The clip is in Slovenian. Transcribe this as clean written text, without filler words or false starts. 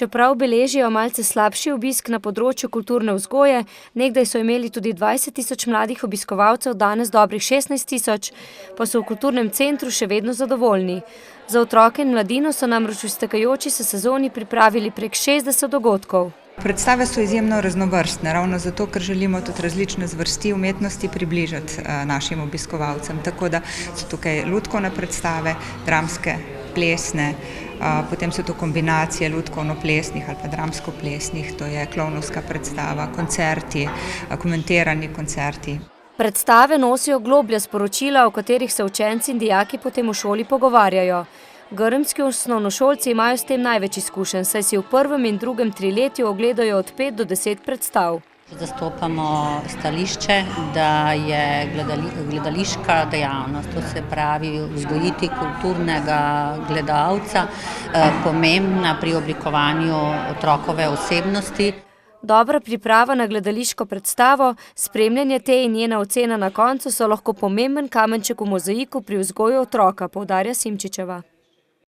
Čeprav beležijo malce slabši obisk na področju kulturne vzgoje, nekdaj so imeli tudi 20 tisoč mladih obiskovalcev, danes dobrih 16 tisoč, pa so v kulturnem centru še vedno zadovoljni. Za otroke in mladino so namreč v iztekajoči se sezoni pripravili prek 60 dogodkov. Predstave so izjemno raznovrstne, ravno zato, ker želimo tudi različne zvrsti umetnosti približati našim obiskovalcem. Tako da so tukaj lutkovne predstave, dramske, plesne, potem so to kombinacije lutkovno-plesnih ali pa dramsko-plesnih, to je klovnovska predstava, koncerti, komentirani koncerti. Predstave nosijo globlja sporočila, o katerih se učenci in dijaki potem v šoli pogovarjajo. Grmski osnovnošolci imajo s tem največ izkušenj, saj si v prvem in drugem triletju ogledajo od 5 do 10 predstav. Zastopamo stališče, da je gledališka dejavnost, to se pravi vzgojiti kulturnega gledalca, pomembna pri oblikovanju otrokove osebnosti. Dobra priprava na gledališko predstavo, spremljanje te in njena ocena na koncu so lahko pomemben kamenček v mozaiku pri vzgoju otroka, poudarja Simčičeva.